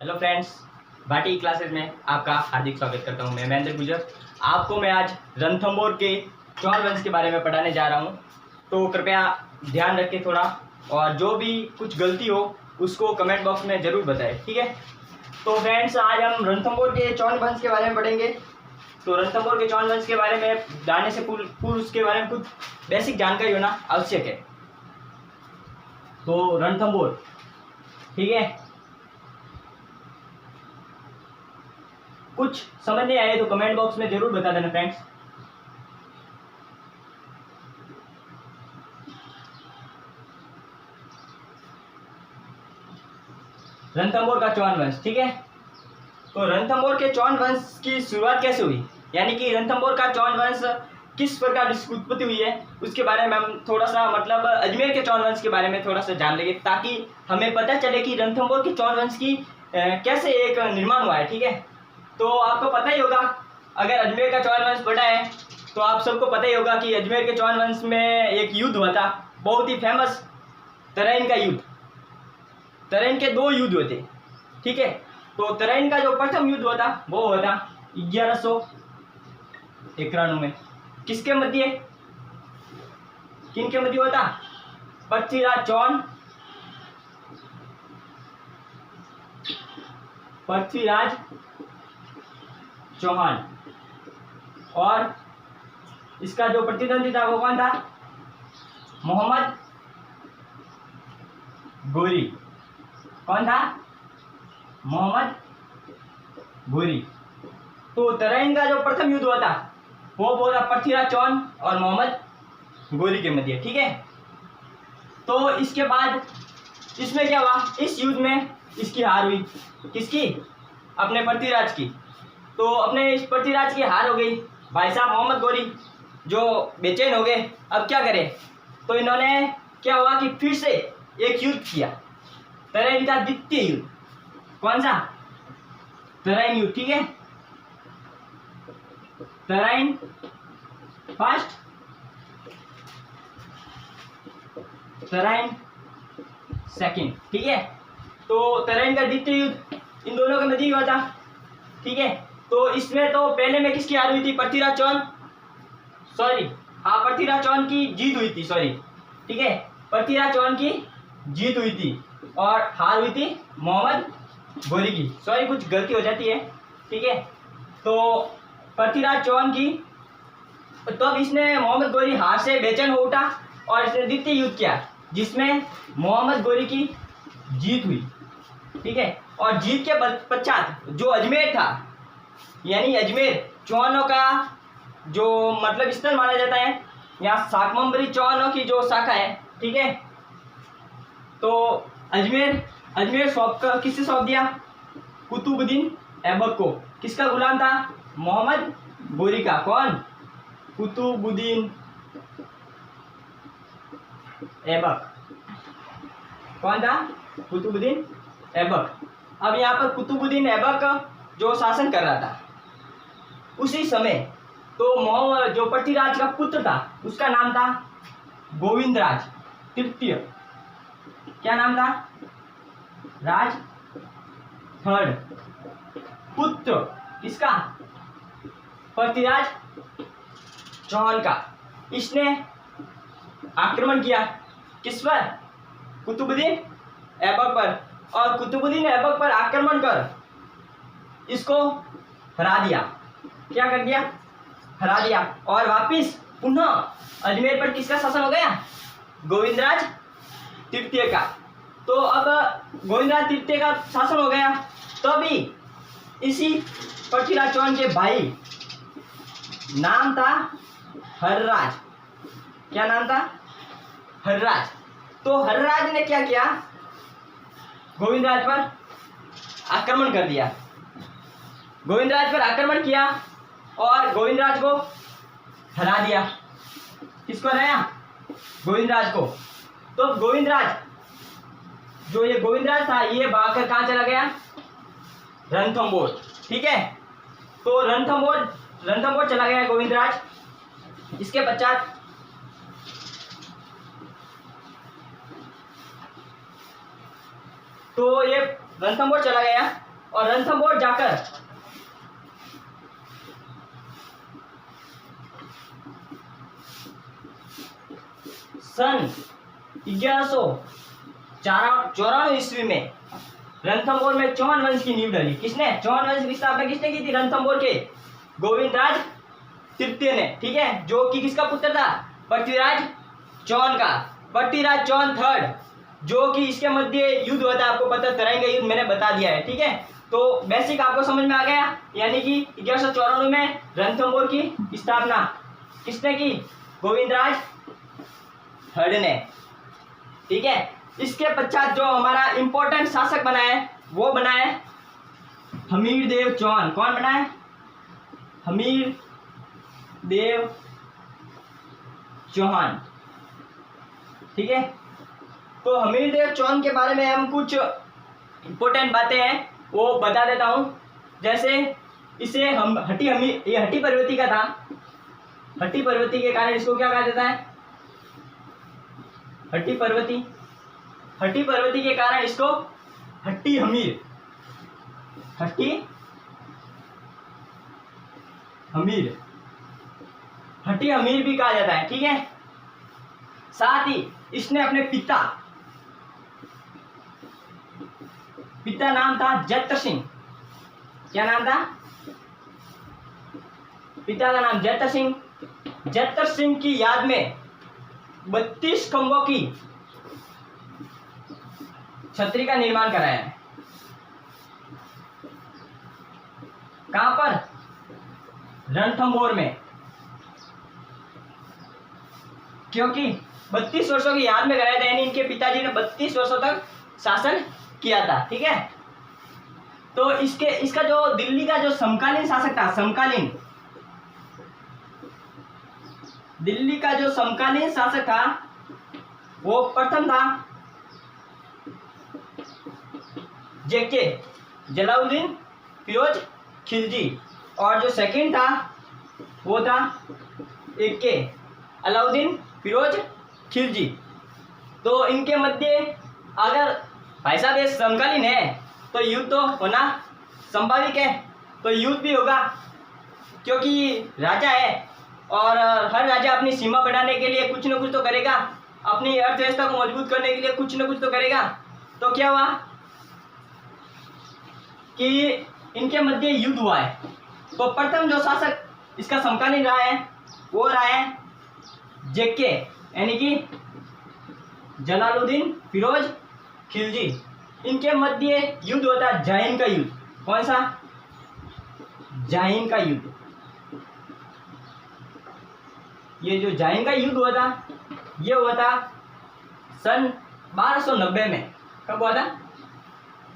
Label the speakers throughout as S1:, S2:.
S1: Hello friends, Bhati classes में आपका हार्दिक स्वागत करता हूं। मैं महेंद्र गुजर। आपको मैं आज रणथंभौर के चौल वंश के बारे में पढ़ाने जा रहा हूं, तो कृपया ध्यान रखें थोड़ा, और जो भी कुछ गलती हो उसको कमेंट बॉक्स में ज़रूर बताएं, ठीक है। तो फ्रेंड्स, आज हम रणथंभौर के चौल वंश के बारे में पढ़ेंगे। तो रणथंभौर के चौल वंश के बारे में जानने से पूर्व उसके बारे में कुछ बेसिक जानकारी होना आवश्यक है। तो रणथंभौर, ठीक है, कुछ समझ नहीं आए तो कमेंट बॉक्स में जरूर बता देना फ्रेंड्स। रणथंभौर का चौहान वंश, ठीक है। तो रणथंभौर के चौहान वंश की शुरुआत कैसे हुई, यानी कि रणथंभौर का चौहान वंश किस प्रकार इसकी उत्पत्ति हुई है, उसके बारे में हम थोड़ा सा अजमेर के चौहान वंश के बारे में थोड़ा सा जान लेंगे, ताकि हमें पता चले कि रणथंभौर के चौहान वंश की कैसे एक निर्माण हुआ है, ठीक है। तो आपको पता ही होगा, अगर अजमेर का चौहान वंश पढ़ा है तो आप सबको पता ही होगा कि अजमेर के चौहान वंश में एक युद्ध हुआ था, बहुत ही फेमस, तराइन का युद्ध। तराइन के दो युद्ध हुए थे, ठीक है। तो तराइन का जो प्रथम युद्ध हुआ था वो हुआ था 1191 में। किसके मध्य, किन के मध्य हुआ था? पृथ्वीराज चौहान और इसका जो प्रतिद्वंदी था वो कौन था? मोहम्मद गोरी। कौन था? मोहम्मद गोरी। तो तराइन का जो प्रथम युद्ध हुआ था वो बोला पृथ्वीराज चौहान और मोहम्मद गोरी के मध्य, ठीक है। तो इसके बाद इसमें क्या हुआ, इस युद्ध में इसकी हार हुई। किसकी? अपने पृथ्वीराज की। तो अपने इस पृथ्वीराज की हार हो गई। भाई साहब मोहम्मद गोरी जो बेचैन हो गए, अब क्या करें। तो इन्होंने क्या हुआ कि फिर से एक युद्ध किया, तराइन का द्वितीय युद्ध। कौन सा? तराइन युद्ध, ठीक है। तराइन फर्स्ट, तराइन सेकंड, ठीक है। तो तराइन का द्वितीय युद्ध इन दोनों के मध्य हुआ था, ठीक है। तो इसमें तो पहले में किसकी हार हुई थी? पृथ्वीराज चौहान, पृथ्वीराज चौहान की जीत हुई थी, ठीक है। पृथ्वीराज चौहान की जीत हुई थी और हार हुई थी मोहम्मद गोरी की। कुछ गलती हो जाती है, ठीक है। तो पृथ्वीराज चौहान की, तब इसने मोहम्मद गोरी हार से बेचैन हो उठा और इसने द्वितीय युद्ध किया, जिसमें मोहम्मद गोरी की जीत हुई, ठीक है। और जीत के पश्चात जो अजमेर था, यानी अजमेर चौहानों का जो स्थल माना जाता है, यहाँ शाकंभरी चौहानों की जो शाखा है, ठीक है। तो अजमेर किससे सौंप दिया? कुतुबुद्दीन ऐबक को। किसका गुलाम था? मोहम्मद गोरी का। कौन? कुतुबुद्दीन ऐबक। कौन था? कुतुबुद्दीन ऐबक। अब यहाँ पर कुतुबुद्दीन ऐबक जो शासन कर रहा था उसी समय, तो जो पृथ्वीराज का पुत्र था उसका नाम था गोविंदराज तृतीय। क्या नाम था? राज थर्ड। पुत्र किसका? पृथ्वीराज चौहान का। इसने आक्रमण किया किस पर? कुतुबुद्दीन ऐबक पर। और कुतुबुद्दीन ऐबक पर आक्रमण कर इसको हरा दिया। क्या कर दिया? हरा दिया। और वापिस पुनः अजमेर पर किसका शासन हो गया? गोविंदराज तृतीय का। तो अब गोविंदराज तृतीय का शासन हो गया, तभी इसी पृथ्वीराज चौहान के भाई, नाम था हर्षराज। क्या नाम था? हर्षराज। तो हर्षराज ने क्या किया? गोविंदराज पर आक्रमण कर दिया। गोविंदराज पर आक्रमण किया और गोविंदराज को हरा दिया। किसको हराया? गोविंदराज को। तो गोविंदराज था, ये भागकर कहाँ चला गया? रणथंभौर, ठीक है। तो रणथंभौर चला गया गोविंदराज। इसके पश्चात तो ये रणथंभौर चला गया और रणथंभौर जाकर सन 1194 ईस्वी में रणथंभौर में चौहान वंश की नींव डली। किसने? चौहान वंश की स्थापना किसने की थी? रणथंभौर के गोविंदराज तृतीय ने, ठीक है, जो कि किसका पुत्र था? पृथ्वीराज चौहान का। पृथ्वीराज चौहान थर्ड, जो कि इसके मध्य युद्ध हुआ था, आपको पता तराइन का युद्ध मैंने बता दिया है, ठीक है। तो बेसिक आपको समझ में आ गया, यानी कि 1194 में रणथंभौर की स्थापना किसने की? गोविंदराज थर्ड ने, ठीक है। इसके पश्चात जो हमारा इंपॉर्टेंट शासक बना है वो बना है हमीरदेव चौहान। कौन बना है? हमीरदेव चौहान, ठीक है। तो हमीरदेव चौहान के बारे में हम कुछ इंपॉर्टेंट बातें हैं वो बता देता हूं। जैसे इसे हम ये हट्टी पर्वती का था। हट्टी पर्वती के कारण इसको क्या कहा जाता है? हट्टी पर्वती। हट्टी पर्वती के कारण इसको हट्टी हमीर, हट्टी हमीर, हट्टी हमीर भी कहा जाता है, ठीक है। साथ ही इसने अपने पिता नाम था जैतर सिंह। क्या नाम था? पिता का नाम जैतर सिंह। जैतर सिंह की याद में 32 खंभों की छतरी का निर्माण कराया है। कहां पर? रणथंभौर में। क्योंकि 32 वर्षों की याद में कराया था, यानी इनके पिताजी ने 32 वर्षों तक शासन किया था, ठीक है। तो इसका जो दिल्ली का जो समकालीन शासक था, दिल्ली का जो समकालीन शासक था वो प्रथम था जेके जलालुद्दीन फिरोज खिलजी, और जो सेकंड था वो था एके अलाउद्दीन फिरोज खिलजी। तो इनके मध्य अगर भाई साहब ये समकालीन है तो युद्ध तो होना संभाविक है, तो युद्ध भी होगा, क्योंकि राजा है और हर राजा अपनी सीमा बढ़ाने के लिए कुछ न कुछ तो करेगा, अपनी अर्थव्यवस्था को मजबूत करने के लिए कुछ न कुछ तो करेगा। तो क्या हुआ कि इनके मध्य युद्ध हुआ है। तो प्रथम जो शासक इसका समकालीन रहा है वो रहा है जेके, यानी कि जलालुद्दीन फिरोज खिलजी। इनके मध्य युद्ध होता है जाइन का युद्ध। कौन सा? जाइन का युद्ध। ये जो जाइन का युद्ध हुआ था ये हुआ था सन 1290 में। कब हुआ था?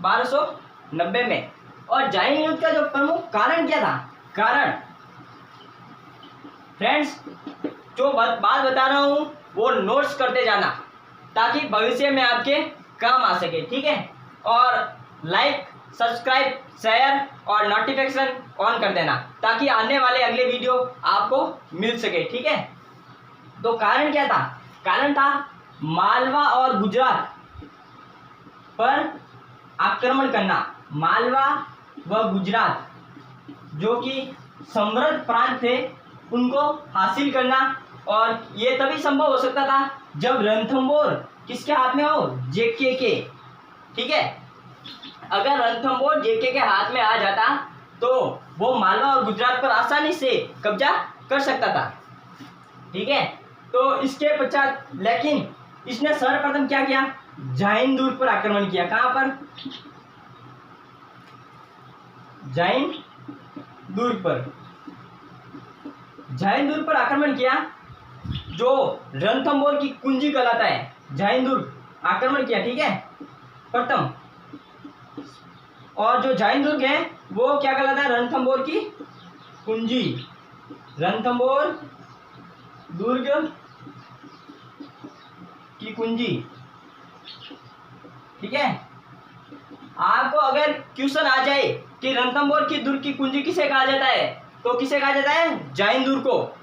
S1: 1290 में। और जाइन युद्ध का जो प्रमुख कारण क्या था? कारण फ्रेंड्स जो बात बता रहा हूं वो नोट्स करते जाना, ताकि भविष्य में आपके काम आ सके, ठीक है। और लाइक, सब्सक्राइब, शेयर और नोटिफिकेशन ऑन कर देना, ताकि आने वाले अगले वीडियो आपको मिल सके, ठीक है। तो कारण क्या था? कारण था मालवा और गुजरात पर आक्रमण करना। मालवा व गुजरात जो कि समृद्ध प्रांत थे उनको हासिल करना, और ये तभी संभव हो सकता था जब रणथंभौर किसके हाथ में हो? जेके के, ठीक है। अगर रणथंभौर जेके के हाथ में आ जाता तो वो मालवा और गुजरात पर आसानी से कब्जा कर सकता था, ठीक है। तो इसके पश्चात लेकिन इसने सर्वप्रथम क्या किया? जाइन दुर्ग पर आक्रमण किया। कहां पर? जाइन दुर्ग पर। जाइन दुर्ग पर आक्रमण किया, जो रणथंभौर की कुंजी कहलाता है। जाइन दुर्ग आक्रमण किया, ठीक है, प्रथम। और जो जाइन दुर्ग है वो क्या कहलाता है? रणथंभौर की कुंजी। रणथंभौर दुर्ग की कुंजी, ठीक है। आपको अगर क्वेश्चन आ जाए कि रणथंभौर की दुर्ग की कुंजी किसे कहा जाता है, तो किसे कहा जाता है? जाइन दुर्ग को।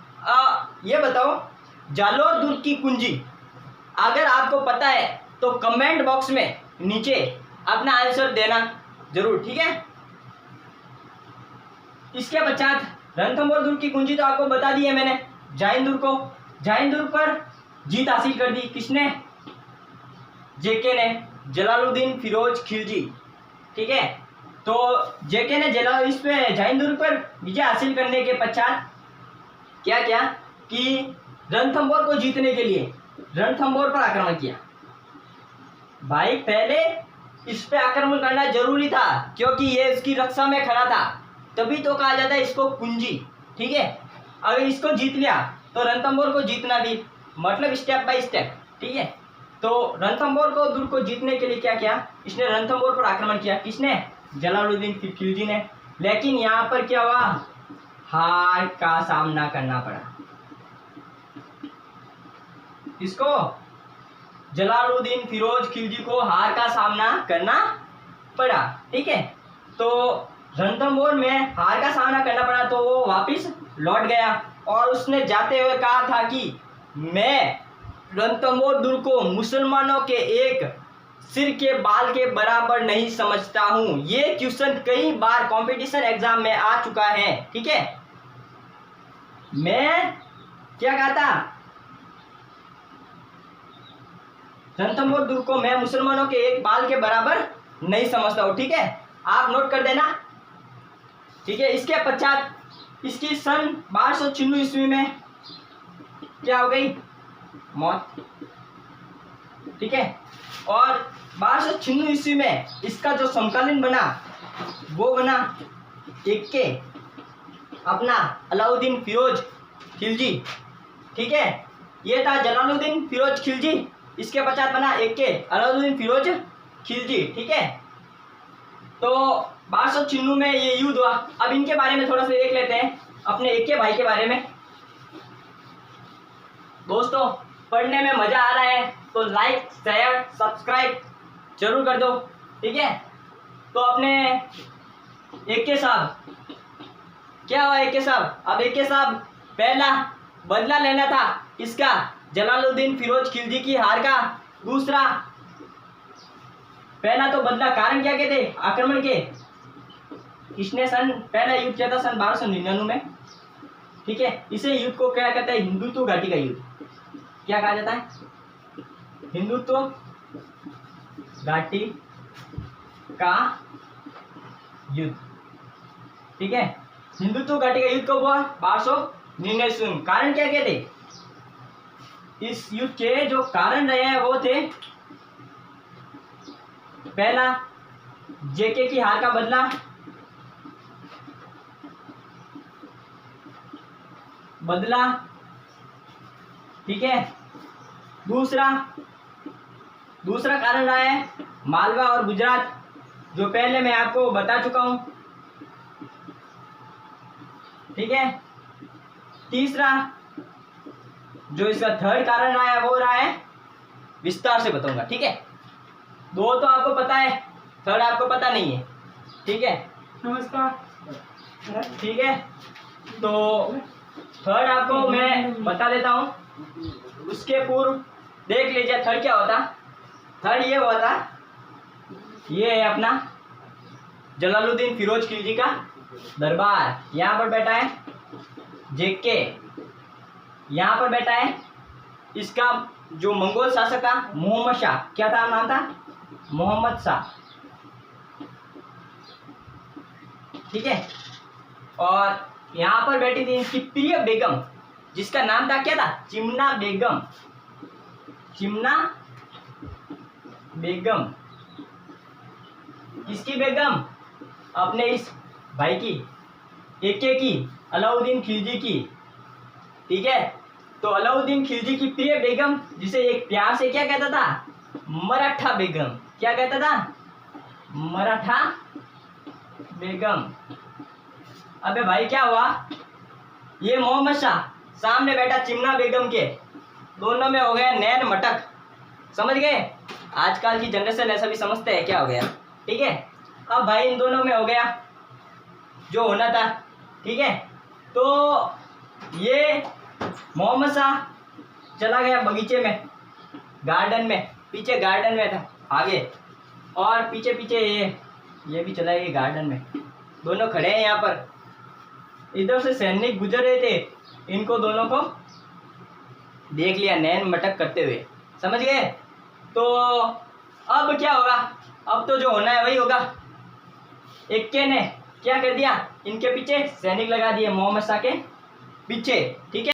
S1: ये बताओ जालोर दुर्ग की कुंजी अगर आपको पता है तो कमेंट बॉक्स में नीचे अपना आंसर देना जरूर, ठीक है। इसके पश्चात रणथंभौर दुर्ग की कुंजी तो आपको बता दी है मैंने। जाइन दुर्ग पर जीत हासिल कर दी। किसने? जेके ने, जलालुद्दीन फिरोज खिलजी। ठीक है, तो जेके ने इस पे जाइन दुर्ग पर विजय हासिल करने के पश्चात क्या किया कि रणथंभौर को जीतने के लिए रणथंभौर पर आक्रमण किया। भाई पहले इस पे आक्रमण करना जरूरी था क्योंकि ये इसकी रक्षा में खड़ा था, तभी तो कहा जाता है इसको कुंजी। ठीक है, अगर इसको जीत लिया तो रणथंभौर को जीतना भी, मतलब स्टेप बाय स्टेप। ठीक है, तो रणथंभौर को दुर्ग को जीतने के लिए क्या किया, इसने रणथंभौर पर आक्रमण किया। किसने? जलालुद्दीन खिलजी ने। लेकिन यहाँ पर क्या हुआ, हार का सामना करना पड़ा। इसको जलालुद्दीन फिरोज खिलजी को हार का सामना करना पड़ा। ठीक है, तो रणथंभौर में हार का सामना करना पड़ा तो वो वापस लौट गया और उसने जाते हुए कहा था कि मैं रणथंभौर दुर्ग को मुसलमानों के एक सिर के बाल के बराबर नहीं समझता हूं। ये क्वेश्चन कई बार कंपटीशन एग्जाम में आ चुका है। ठीक है, मैं क्या कहा था, रणथंभौर दुर्ग को मैं मुसलमानों के एक बाल के बराबर नहीं समझता हूं। ठीक है, आप नोट कर देना। ठीक है, इसके पश्चात इसकी सन 1296 ईस्वी में क्या हो गई, मौत। ठीक है, और 1296 ईस्वी में इसका जो समकालीन बना वो बना एक्के, अपना अलाउद्दीन फिरोज खिलजी। ठीक है, ये था जलालुद्दीन फिरोज खिलजी, इसके पश्चात बना एक्के अलाउद्दीन फिरोज खिलजी। ठीक है, तो 1296 में ये युद्ध हुआ। अब इनके बारे में थोड़ा सा देख लेते हैं, अपने एक्के भाई के बारे में। दोस्तों पढ़ने में मजा आ रहा है तो लाइक शेयर सब्सक्राइब जरूर कर दो। ठीक है, तो अपने एक्के साहब क्या हुआ, एक्के साहब, अब एक्के साहब पहला बदला लेना था इसका जलालुद्दीन फिरोज खिलजी की हार का। दूसरा, पहला तो बदला, कारण क्या के थे आक्रमण के, इसने पहला युद्ध किया था सन 1299 में। ठीक है, इसे युद्ध को क्या कहता है, हिंदुत्व घाटी का युद्ध। क्या कहा जाता है, हिंदुत्व घाटी का युद्ध। ठीक है, हिंदुत्व घाटी का युद्ध कब हुआ, 1299 में। कारण क्या क्या थे, इस युद्ध के जो कारण रहे हैं वो थे, पहला जेके की हार का बदला। ठीक है, दूसरा कारण रहा है मालवा और गुजरात, जो पहले मैं आपको बता चुका हूं। ठीक है, तीसरा जो इसका थर्ड कारण रहा है वो रहा है, विस्तार से बताऊंगा। ठीक है, दो तो आपको पता है, थर्ड आपको पता नहीं है। ठीक है, नमस्कार। ठीक है, तो थर्ड आपको मैं बता देता हूं, उसके पूर्व देख लीजिए थर्ड क्या होता। थर्ड ये हुआ था, ये है अपना जलालुद्दीन फिरोज खिलजी का दरबार। यहाँ पर बैठा है जेके, यहाँ पर बैठा है इसका जो मंगोल शासक था मोहम्मद शाह। क्या था नाम था, मोहम्मद शाह। ठीक है, और यहाँ पर बैठी थी इसकी प्रिय बेगम, जिसका नाम था क्या था, चिमना बेगम। चिमना बेगम किसकी बेगम, अपने इस भाई की, एक्के की, अलाउद्दीन खिलजी की। ठीक है, तो अलाउद्दीन खिलजी की प्रिय बेगम, जिसे एक प्यार से क्या कहता था, मराठा बेगम। क्या कहता था, मराठा बेगम। अबे भाई क्या हुआ, ये मोहम्मद शाह सामने बैठा चिमना बेगम के, दोनों में हो गया नैन मटक। समझ गए, आजकल की जनरेशन ऐसा भी समझते हैं क्या हो गया। ठीक है, अब भाई इन दोनों में हो गया जो होना था। ठीक है, तो ये मोहम्मद शाह चला गया बगीचे में, गार्डन में, पीछे गार्डन में था आगे, और पीछे पीछे ये भी चला गया गार्डन में। दोनों खड़े हैं यहाँ पर। इधर से सैनिक गुजर रहे थे, इनको दोनों को देख लिया नैन मटक करते हुए, समझ गए। तो अब क्या होगा, अब तो जो होना है वही होगा। एक्के ने क्या कर दिया, इनके पीछे सैनिक लगा दिए, मोहम्मद शाह के पीछे, ठीक है।